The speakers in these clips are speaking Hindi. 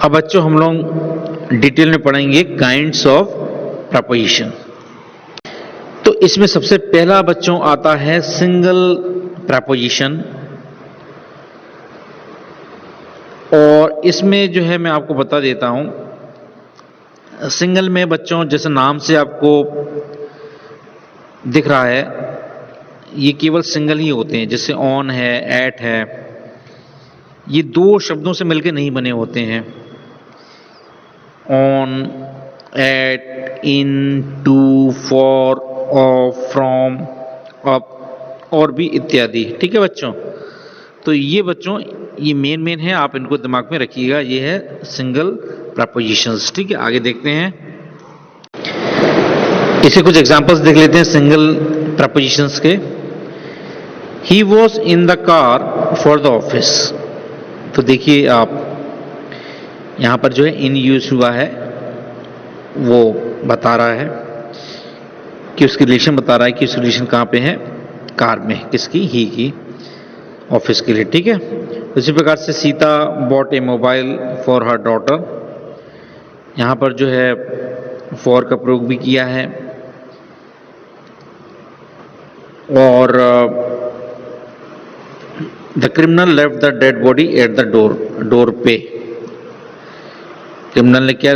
अब बच्चों हम लोग डिटेल में पढ़ेंगे काइंड्स ऑफ प्रपोजिशन। तो इसमें सबसे पहला बच्चों आता है सिंगल प्रपोजिशन, और इसमें जो है मैं आपको बता देता हूं। सिंगल में बच्चों जैसे नाम से आपको दिख रहा है, ये केवल सिंगल ही होते हैं। जैसे ऑन है, एट है, ये दो शब्दों से मिलकर नहीं बने होते हैं। On, at, in, to, for, of, from, up और भी इत्यादि। ठीक है बच्चों, तो ये बच्चों ये मेन है, आप इनको दिमाग में रखिएगा। ये है सिंगल प्रपोजिशंस। ठीक है, आगे देखते हैं। इसे कुछ एग्जांपल्स देख लेते हैं सिंगल प्रपोजिशंस के। He was in the car for the office. तो देखिए आप यहां पर जो है इन यूज हुआ है, वो बता रहा है कि उसकी रिलेशन बता रहा है कि उसकी रिलेशन कहां पे है, कार में। किसकी? ही की, ऑफिस के लिए। ठीक है, उसी प्रकार से Sita bot A mobile for her daughter. यहां पर जो है फॉर का प्रयोग भी किया है। और the criminal left the dead body at the door पे। क्रिमिनल ने क्या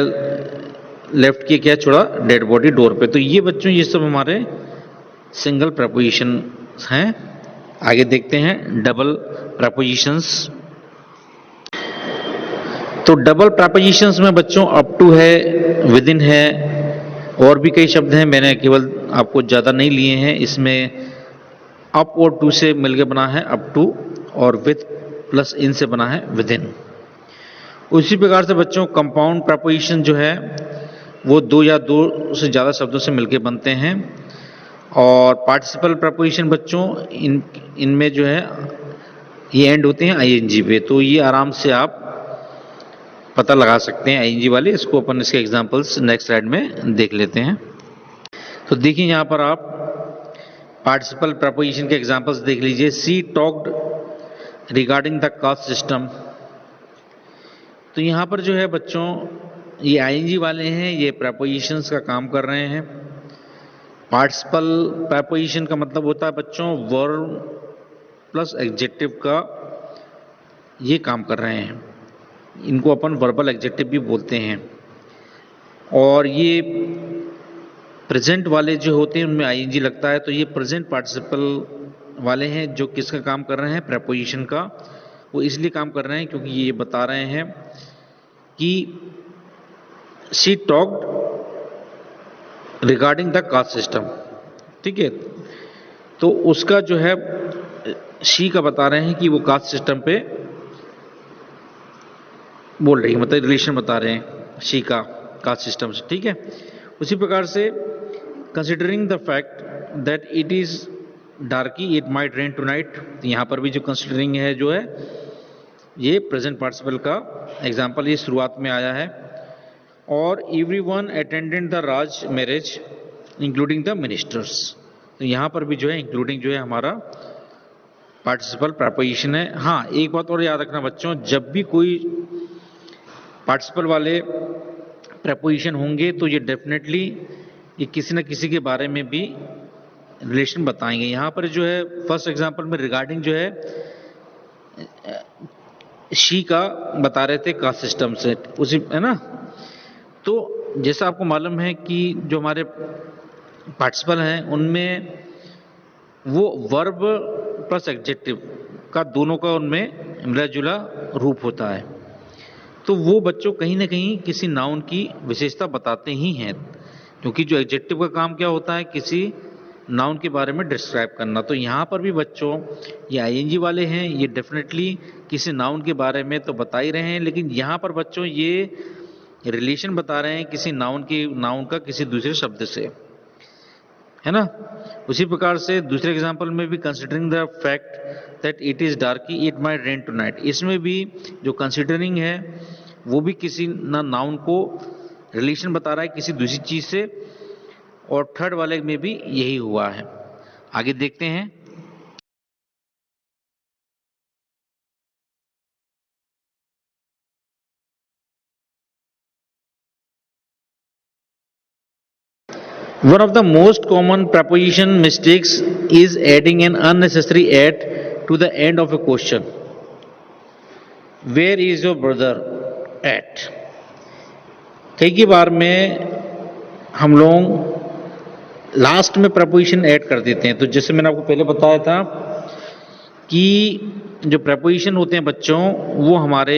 लेफ्ट किया, क्या छोड़ा? डेड बॉडी डोर पे। तो ये बच्चों ये सब हमारे सिंगल प्रपोजिशन हैं। आगे देखते हैं डबल प्रपोजिशंस। तो डबल प्रपोजिशंस में बच्चों अप टू है, विद इन है, और भी कई शब्द हैं। मैंने केवल आपको ज़्यादा नहीं लिए हैं। इसमें अप और टू से मिलकर बना है अप टू, और विद प्लस इन से बना है विद इन। उसी प्रकार से बच्चों कंपाउंड प्रपोजिशन जो है वो दो या दो से ज़्यादा शब्दों से मिलकर बनते हैं। और पार्टिसिपल प्रपोजिशन बच्चों इनमें जो है ये एंड होते हैं आईएनजी पे। तो ये आराम से आप पता लगा सकते हैं आईएनजी वाले। इसको अपन इसके एग्जांपल्स नेक्स्ट स्लाइड में देख लेते हैं। तो देखिए यहां पर आप पार्टिसिपल प्रपोजिशन के एग्जांपल्स देख लीजिए। She talked regarding the caste system. तो यहां पर जो है बच्चों ये आईएनजी वाले हैं, ये प्रपोजिशंस का काम कर रहे हैं। पार्टिसिपल प्रपोजिशन का मतलब होता है बच्चों वर्ब प्लस एडजेक्टिव का ये काम कर रहे हैं। इनको अपन वर्बल एडजेक्टिव भी बोलते हैं। और ये प्रेजेंट वाले जो होते हैं उनमें आईएनजी लगता है। तो ये प्रेजेंट पार्टिसिपल वाले हैं जो किसका काम कर रहे हैं? प्रपोजिशन का। वो इसलिए काम कर रहे हैं क्योंकि ये बता रहे हैं कि she talked regarding the caste system. ठीक है, तो उसका जो है शी का बता रहे हैं कि वो कास्ट सिस्टम पे बोल रही है, मतलब रिलेशन बता रहे हैं शी का कास्ट सिस्टम से। ठीक है, उसी प्रकार से considering the fact that it is डार्की it might rain tonight. यहां पर भी जो कंसिडरिंग है जो है ये प्रेजेंट पार्टिसिपल का एग्जाम्पल, ये शुरुआत में आया है। और everyone attended the Raj marriage including the ministers. तो यहां पर भी जो है इंक्लूडिंग जो है हमारा पार्टिसिपल प्रपोजिशन है। हाँ, एक बात और याद रखना बच्चों, जब भी कोई पार्टिसिपल वाले प्रपोजिशन होंगे तो ये डेफिनेटली ये किसी न किसी के बारे में भी रिलेशन बताएंगे। यहां पर जो है फर्स्ट एग्जांपल में रिगार्डिंग जो है शी का बता रहे थे कास्ट सिस्टम से, उसी है ना। तो जैसा आपको मालूम है कि जो हमारे पार्टिसिपल हैं उनमें वो वर्ब प्लस एडजेक्टिव का दोनों का उनमें मिला जुला रूप होता है। तो वो बच्चों कहीं ना कहीं किसी नाउन की विशेषता बताते ही हैं, क्योंकि जो एडजेक्टिव का काम क्या होता है? किसी नाउन के बारे में डिस्क्राइब करना। तो यहाँ पर भी बच्चों ये आईएनजी वाले हैं, ये डेफिनेटली किसी नाउन के बारे में तो बता ही रहे हैं, लेकिन यहाँ पर बच्चों ये रिलेशन बता रहे हैं किसी नाउन का किसी दूसरे शब्द से, है ना। उसी प्रकार से दूसरे एग्जांपल में भी considering the fact that it is डार्की it might rain tonight, इसमें भी जो कंसिडरिंग है वो भी किसी नाउन को रिलेशन बता रहा है किसी दूसरी चीज से। और थर्ड वाले में भी यही हुआ है। आगे देखते हैं। One of the most common preposition mistakes is adding an unnecessary at to the end of a question. Where is your brother at? कई बार में हम लोग लास्ट में प्रपोजिशन ऐड कर देते हैं। तो जैसे मैंने आपको पहले बताया था कि जो प्रपोजिशन होते हैं बच्चों, वो हमारे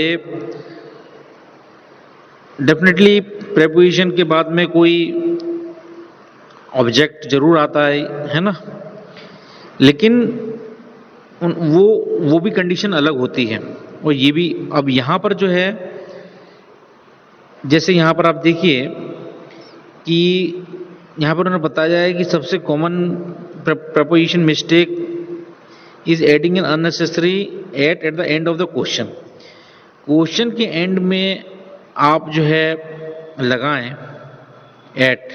डेफिनेटली प्रपोजिशन के बाद में कोई ऑब्जेक्ट जरूर आता है ना, लेकिन वो भी कंडीशन अलग होती है। और ये भी अब यहाँ पर जो है, जैसे यहाँ पर आप देखिए कि यहाँ पर उन्होंने बताया है कि सबसे common preposition mistake is adding an unnecessary at the end of the question. Question के एंड में आप जो है लगाएं एट,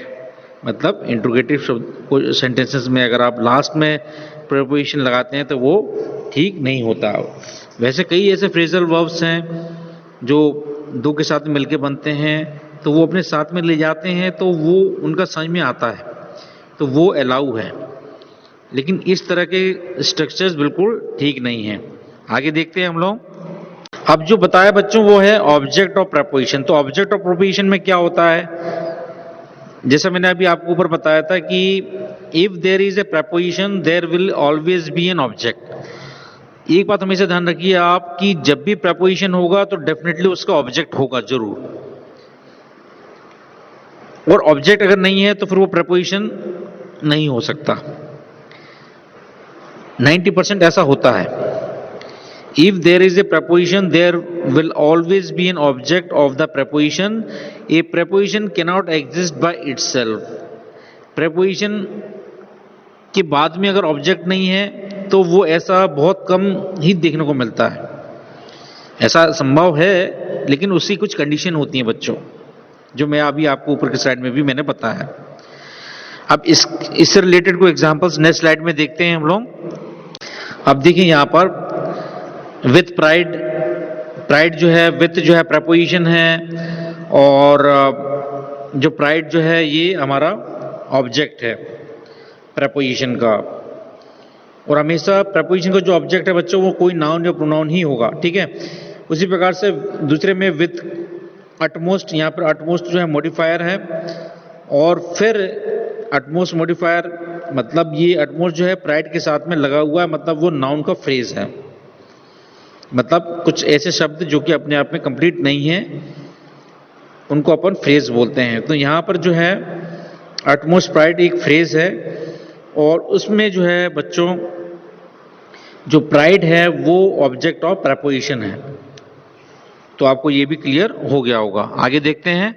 मतलब इंट्रोगेटिव सेंटेंसेस में अगर आप लास्ट में प्रपोजिशन लगाते हैं तो वो ठीक नहीं होता। वैसे कई ऐसे फ्रेजल वर्ब्स हैं जो दो के साथ मिलके बनते हैं, तो वो अपने साथ में ले जाते हैं तो वो उनका समझ में आता है, तो वो अलाउ है। लेकिन इस तरह के स्ट्रक्चर्स बिल्कुल ठीक नहीं हैं। आगे देखते हैं हम लोग। अब जो बताया बच्चों वो है ऑब्जेक्ट ऑफ प्रपोजिशन। तो ऑब्जेक्ट ऑफ प्रपोजिशन में क्या होता है, जैसा मैंने अभी आपको ऊपर बताया था कि if there is a preposition there will always be an object. एक बात हमेशा ध्यान रखिए आप कि जब भी प्रपोजिशन होगा तो डेफिनेटली उसका ऑब्जेक्ट होगा जरूर, और ऑब्जेक्ट अगर नहीं है तो फिर वो प्रपोजिशन नहीं हो सकता। 90% ऐसा होता है। If there is a preposition, there will always be an object of the preposition. A preposition cannot exist by itself. Preposition के बाद में अगर ऑब्जेक्ट नहीं है तो वो ऐसा बहुत कम ही देखने को मिलता है। ऐसा संभव है, लेकिन उसकी कुछ कंडीशन होती हैं बच्चों, जो मैं अभी आपको ऊपर की स्लाइड में भी मैंने बताया। अब इससे रिलेटेड कोई एग्जांपल्स नेक्स्ट स्लाइड में देखते हैं हम लोग। अब देखिए यहाँ पर विथ प्राइड, प्राइड जो है विथ जो है प्रपोजिशन है, और जो प्राइड जो है ये हमारा ऑब्जेक्ट है प्रपोजिशन का। और हमेशा प्रपोजिशन का जो ऑब्जेक्ट है बच्चों वो कोई नाउन या प्रोनाउन ही होगा, ठीक है। उसी प्रकार से दूसरे में विथ अटमोस्ट, यहाँ पर अटमोस्ट जो है मॉडिफायर है, और फिर अटमोस्ट मॉडिफायर मतलब ये अटमोस्ट जो है प्राइड के साथ में लगा हुआ है, मतलब वो नाउन का फ्रेज है। मतलब कुछ ऐसे शब्द जो कि अपने आप में कंप्लीट नहीं है उनको अपन फ्रेज बोलते हैं। तो यहाँ पर जो है अटमोस्ट प्राइड एक फ्रेज है, और उसमें जो है बच्चों जो प्राइड है वो ऑब्जेक्ट ऑफ प्रपोजिशन है। तो आपको ये भी क्लियर हो गया होगा। आगे देखते हैं।